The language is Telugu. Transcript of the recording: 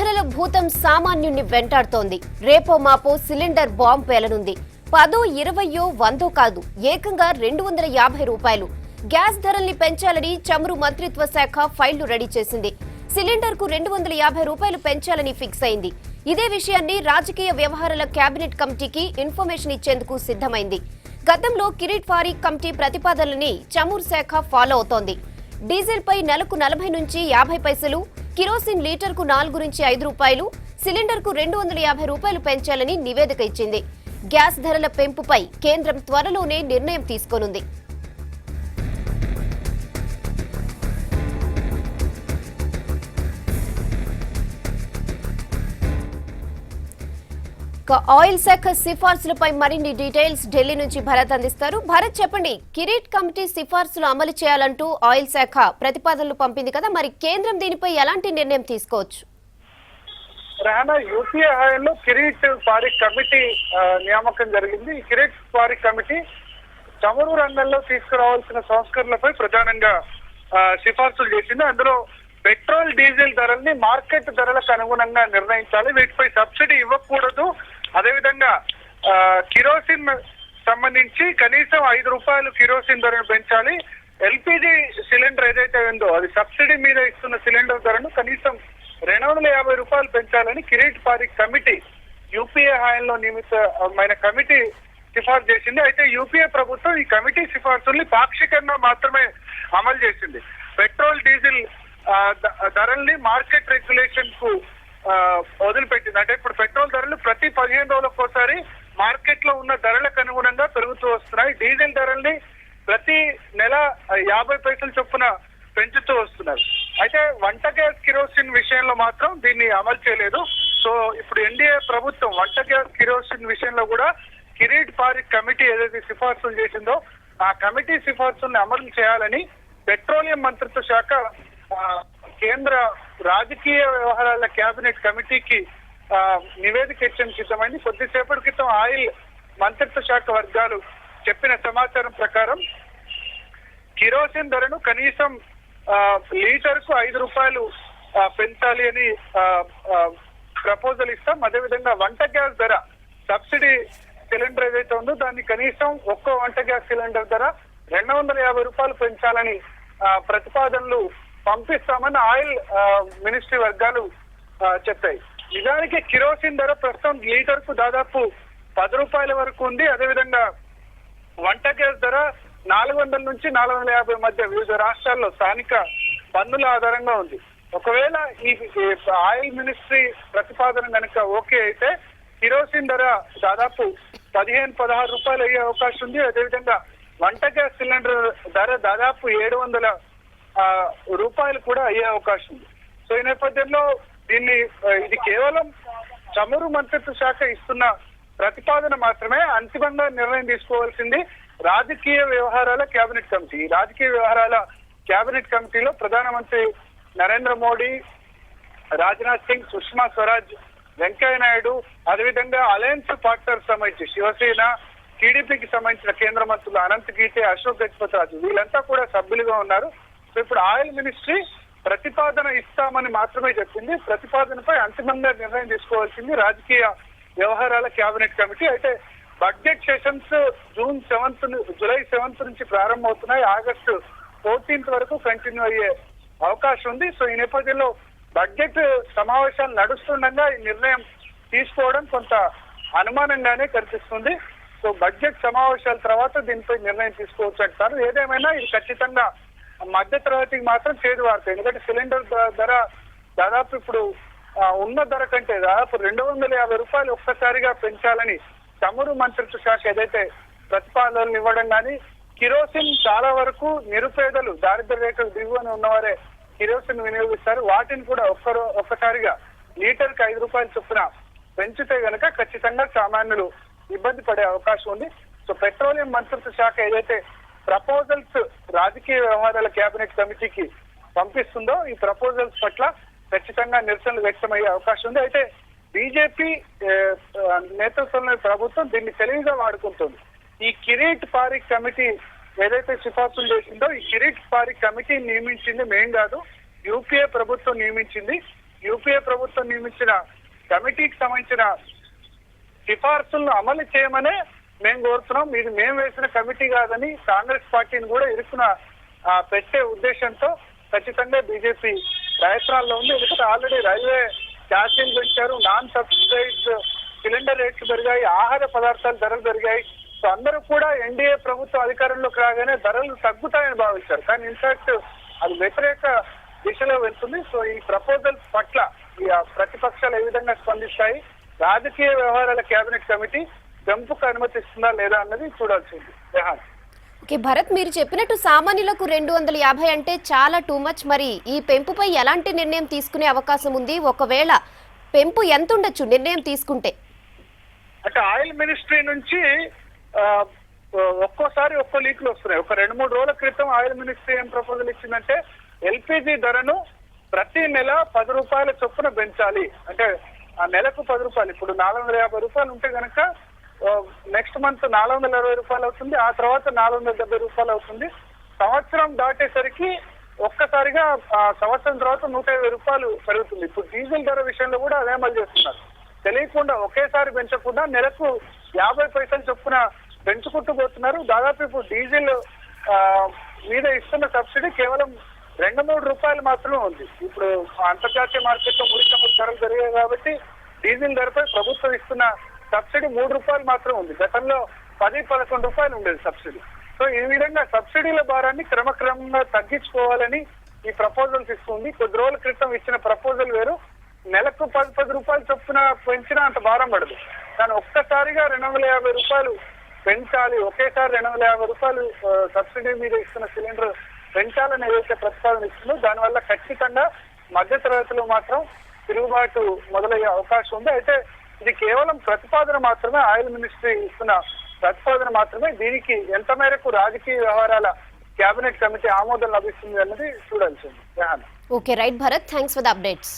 ధరల భూతం సామాన్యుణ్ణి వెంటాడుతోంది. రేపో మాపో సిలిండర్ బాంబ్ పేలనుంది. 10, 20, 100 కాదు, ఏకంగా 250 రూపాయలు. గ్యాస్ ధరల్ని పెంచాలని చమురు మంత్రిత్వ శాఖ ఫైళ్లు రెడీ చేసింది. సిలిండర్ కు 250 రూపాయలు పెంచాలని ఫిక్స్ అయింది. ఇదే విషయాన్ని రాజకీయ వ్యవహారాల కేబినెట్ కమిటీకి ఇన్ఫర్మేషన్ ఇచ్చేందుకు సిద్ధమైంది. గతంలో కిరీట్ పారిక్ కమిటీ ప్రతిపాదనలని చమురు శాఖ ఫాలో అవుతోంది. డీజిల్ పై నెలకు 40 నుంచి 50 పైసలు, కిరోసిన్ లీటర్ కు 4 నుంచి 5 రూపాయలు, సిలిండర్ కు 250 రూపాయలు పెంచాలని నివేదిక ఇచ్చింది. గ్యాస్ ధరల పెంపుపై కేంద్రం త్వరలోనే నిర్ణయం తీసుకోనుంది. ఆయిల్ శాఖ సిఫార్సులపై మరిన్ని డీటెయిల్స్ ఢిల్లీ నుంచి భరత్ అందిస్తారు. భరత్, చెప్పండి, కిరీట్ కమిటీ సిఫార్సులు అమలు చేయాలంటూ ఆయిల్ శాఖ ప్రతిపాదనలు పంపింది కదా, మరి కేంద్రం దీనిపై ఎలాంటి నిర్ణయం తీసుకోవచ్చు? రానా, యూపీఏ హయాంలో కిరీట్ పారిక్ కమిటీ నియామకం జరిగింది. ఈ కిరీట్ పారిక్ కమిటీ చమురు రంగంలో తీసుకురావాల్సిన సంస్కరణలపై ప్రధానంగా సిఫార్సులు చేసింది. అందులో పెట్రోల్, డీజిల్ ధరల్ని మార్కెట్ ధరలకు అనుగుణంగా నిర్ణయించాలి, వీటిపై సబ్సిడీ ఇవ్వకూడదు. అదేవిధంగా కిరోసిన్ సంబంధించి కనీసం 5 రూపాయలు కిరోసిన్ ధరను పెంచాలి. ఎల్పిజి సిలిండర్ ఏదైతే ఉందో అది సబ్సిడీ మీద ఇస్తున్న సిలిండర్ ధరను కనీసం 250 రూపాయలు పెంచాలని కిరీట్ పారిక్ కమిటీ యూపీఏ హయాంలో నియమితమైన కమిటీ సిఫార్సు చేసింది. అయితే యూపీఏ ప్రభుత్వం ఈ కమిటీ సిఫార్సుల్ని పాక్షికంగా మాత్రమే అమలు చేసింది. పెట్రోల్, డీజిల్ ధరల్ని మార్కెట్ రెగ్యులేషన్ కు వదిలిపెట్టింది. అంటే ఇప్పుడు పెట్రోల్ ధరలు ప్రతి 15 రోజులకు ఒకసారి మార్కెట్ లో ఉన్న ధరలకు అనుగుణంగా పెరుగుతూ వస్తున్నాయి. డీజిల్ ధరల్ని ప్రతి నెల 50 పైసలు చొప్పున పెంచుతూ వస్తున్నారు. అయితే వంట గ్యాస్ కిరోసిన్ విషయంలో మాత్రం దీన్ని అమలు చేయలేదు. సో ఇప్పుడు ఎన్డీఏ ప్రభుత్వం వంట గ్యాస్ కిరోసిన్ విషయంలో కూడా కిరీట్ పారిక్ కమిటీ ఏదైతే సిఫార్సులు చేసిందో ఆ కమిటీ సిఫార్సుల్ని అమలు చేయాలని పెట్రోలియం మంత్రిత్వ శాఖ కేంద్ర రాజకీయ వ్యవహారాల కేబినెట్ కమిటీకి నివేదిక ఇచ్చేందుకు సిద్ధమైంది. కొద్దిసేపటి క్రితం ఆయిల్ మంత్రిత్వ శాఖ వర్గాలు చెప్పిన సమాచారం ప్రకారం కిరోసిన్ ధరను కనీసం లీటర్ కు 5 రూపాయలు పెంచాలి అని ప్రపోజల్ ఇస్తాం. అదేవిధంగా వంట గ్యాస్ ధర సబ్సిడీ సిలిండర్ ఏదైతే ఉందో దాన్ని కనీసం ఒక్కో వంట గ్యాస్ సిలిండర్ ధర 250 రూపాయలు పెంచాలని ప్రతిపాదనలు పంపిస్తామని ఆయిల్ మినిస్ట్రీ వర్గాలు చెప్పాయి. నిజానికి కిరోసిన్ ధర ప్రస్తుతం లీటర్ కు దాదాపు 10 రూపాయల వరకు ఉంది. అదేవిధంగా వంట గ్యాస్ ధర 400 నుంచి 450 మధ్య వివిధ రాష్ట్రాల్లో స్థానిక పన్నుల ఆధారంగా ఉంది. ఒకవేళ ఈ ఆయిల్ మినిస్ట్రీ ప్రతిపాదన కనుక ఓకే అయితే కిరోసిన్ ధర దాదాపు 15-16 రూపాయలు అయ్యే అవకాశం ఉంది. అదేవిధంగా వంట గ్యాస్ సిలిండర్ ధర దాదాపు 700 రూపాయలు కూడా అయ్యే అవకాశం ఉంది. సో ఈ నేపథ్యంలో ఇది కేవలం చమురు మంత్రిత్వ శాఖ ఇస్తున్న ప్రతిపాదన మాత్రమే. అంతిమంగా నిర్ణయం తీసుకోవాల్సింది రాజకీయ వ్యవహారాల కేబినెట్ కమిటీ. ఈ రాజకీయ వ్యవహారాల కేబినెట్ కమిటీలో ప్రధానమంత్రి నరేంద్ర మోడీ, రాజ్నాథ్ సింగ్, సుష్మా స్వరాజ్, వెంకయ్య నాయుడు, అదేవిధంగా అలయన్స్ పార్ట్నర్ సంబంధించి శివసేన, టీడీపీకి సంబంధించిన కేంద్ర మంత్రులు అనంత్ గీతే, అశోక్ గజపతి రాజు వీళ్ళంతా కూడా సభ్యులుగా ఉన్నారు. సో ఇప్పుడు ఆయిల్ మినిస్ట్రీ ప్రతిపాదన ఇస్తామని మాత్రమే చెప్పింది. ప్రతిపాదనపై అంతిమంగా నిర్ణయం తీసుకోవాల్సింది రాజకీయ వ్యవహారాల కేబినెట్ కమిటీ. అయితే బడ్జెట్ సెషన్స్ జూలై 7 నుంచి ప్రారంభమవుతున్నాయి. ఆగస్టు 14 వరకు కంటిన్యూ అయ్యే అవకాశం ఉంది. సో ఈ నేపథ్యంలో బడ్జెట్ సమావేశాలు నడుస్తుండగా ఈ నిర్ణయం తీసుకోవడం కొంత అనుమానంగానే కనిపిస్తుంది. సో బడ్జెట్ సమావేశాల తర్వాత దీనిపై నిర్ణయం తీసుకోవచ్చు అంటారు. ఏదేమైనా ఇది ఖచ్చితంగా మధ్య తరగతికి మాత్రం చేదు వార్త. ఎందుకంటే సిలిండర్ ధర దాదాపు ఇప్పుడు ఉన్న ధర కంటే దాదాపు 250 రూపాయలు ఒక్కసారిగా పెంచాలని చమురు మంత్రిత్వ శాఖ ఏదైతే ప్రతిపాదనలు ఇవ్వడం కానీ, కిరోసిన్ చాలా వరకు నిరుపేదలు, దారిద్ర్య రేఖకు దిగువన ఉన్నవారే కిరోసిన్ వినియోగిస్తారు. వాటిని కూడా ఒక్కసారిగా లీటర్ కి 5 రూపాయలు చొప్పున పెంచితే గనక ఖచ్చితంగా సామాన్యులు ఇబ్బంది పడే అవకాశం ఉంది. సో పెట్రోలియం మంత్రిత్వ శాఖ ఏదైతే ప్రపోజల్స్ రాజకీయ వ్యవహారాల కేబినెట్ కమిటీకి పంపిస్తుందో ఈ ప్రపోజల్స్ పట్ల ఖచ్చితంగా నిరసనలు వ్యక్తమయ్యే అవకాశం ఉంది. అయితే బీజేపీ నేతృత్వంలో ప్రభుత్వం దీన్ని తెలివిగా వాడుకుంటుంది. ఈ కిరీట్ పారిక్ కమిటీ ఏదైతే సిఫార్సులు చేసిందో ఈ కిరీట్ పారిక్ కమిటీ నియమించింది మేం కాదు, యూపీఏ ప్రభుత్వం నియమించింది. యూపీఏ ప్రభుత్వం నియమించిన కమిటీకి సంబంధించిన సిఫార్సులను అమలు చేయమనే మేము కోరుతున్నాం. ఇది మేము వేసిన కమిటీ కాదని కాంగ్రెస్ పార్టీని కూడా ఇరుకున పెట్టే ఉద్దేశంతో ఖచ్చితంగా బీజేపీ ప్రయత్నాల్లో ఉంది. ఎందుకంటే ఆల్రెడీ రైల్వే ఛార్జీలు పెంచారు, నాన్ సబ్సిడైజ్ సిలిండర్ రేట్లు పెరిగాయి, ఆహార పదార్థాల ధరలు పెరిగాయి. సో అందరూ కూడా ఎన్డీఏ ప్రభుత్వం అధికారంలోకి రాగానే ధరలు తగ్గుతాయని భావించారు. కానీ ఇన్ఫాక్ట్ అది వ్యతిరేక దిశలో వెళ్తుంది. సో ఈ ప్రపోజల్ పట్ల ఈ ప్రతిపక్షాలు ఏ విధంగా స్పందిస్తాయి, రాజకీయ వ్యవహారాల కేబినెట్ కమిటీ పెంపుకు అనుమతిస్తుందా లేదా అన్నది చూడాల్సింది. రెహాన్. ఓకే భరత్, మీరు చెప్పినట్టు సామాన్యులకు 250 అంటే చాలా టూ మచ్. మరి ఈ పెంపుపై ఎలాంటి నిర్ణయం తీసుకునే అవకాశం ఉంది? ఒకవేళ పెంపు ఎంత ఉండొచ్చు నిర్ణయం తీసుకుంటే? అంటే ఆయిల్ మినిస్ట్రీ నుంచి ఒక్కోసారి ఒక్కో లీకులు వస్తున్నాయి. ఒక 2-3 రోజుల క్రితం ఆయిల్ మినిస్ట్రీ ఏం ప్రపోజల్ ఇచ్చిందంటే ఎల్పిజి ధరను ప్రతి నెల 10 రూపాయల చొప్పున పెంచాలి. అంటే ఆ నెలకు 10 రూపాయలు, ఇప్పుడు 450 రూపాయలు ఉంటే కనుక నెక్స్ట్ మంత్ 420 రూపాయలు అవుతుంది, ఆ తర్వాత 470 రూపాయలు అవుతుంది. సంవత్సరం దాటేసరికి ఒక్కసారిగా సంవత్సరం తర్వాత 150 రూపాయలు పెరుగుతుంది. ఇప్పుడు డీజిల్ ధర విషయంలో కూడా అదే అమలు చేస్తున్నారు. తెలియకుండా ఒకేసారి పెంచకుండా నెలకు 50 పైసలు చొప్పున పెంచుకుంటూ పోతున్నారు. దాదాపు ఇప్పుడు డీజిల్ మీద ఇస్తున్న సబ్సిడీ కేవలం 2-3 రూపాయలు మాత్రమే ఉంది. ఇప్పుడు అంతర్జాతీయ మార్కెట్లో ముడిచమురు ధరలు పెరిగాయి కాబట్టి డీజిల్ ధరపై ప్రభుత్వం ఇస్తున్న సబ్సిడీ 3 రూపాయలు మాత్రమే ఉంది. గతంలో 10-11 రూపాయలు ఉండేది సబ్సిడీ. సో ఈ విధంగా సబ్సిడీల భారాన్ని క్రమక్రమంగా తగ్గించుకోవాలని ఈ ప్రపోజల్స్ ఇస్తుంది. కొద్ది రోజుల క్రితం ఇచ్చిన ప్రపోజల్ వేరు. నెలకు 10 రూపాయలు చొప్పున పెంచినా అంత భారం పడదు. కానీ ఒక్కసారిగా 250 రూపాయలు పెంచాలి, ఒకేసారి 250 రూపాయలు సబ్సిడీ మీద ఇస్తున్న సిలిండర్ పెంచాలని ఏదైతే ప్రతిపాదన ఇస్తుందో దానివల్ల ఖచ్చితంగా మధ్య తరగతిలో మాత్రం తిరుగుబాటు మొదలయ్యే అవకాశం ఉంది. అయితే ఇది కేవలం ప్రతిపాదన మాత్రమే, ఆయిల్ మినిస్ట్రీ ఇస్తున్న ప్రతిపాదన మాత్రమే. దీనికి ఎంత మేరకు రాజకీయ వ్యవహారాల కేబినెట్ కమిటీ ఆమోదం లభిస్తుంది అన్నది చూడాల్సింది. Okay right Bharat, thanks for the updates.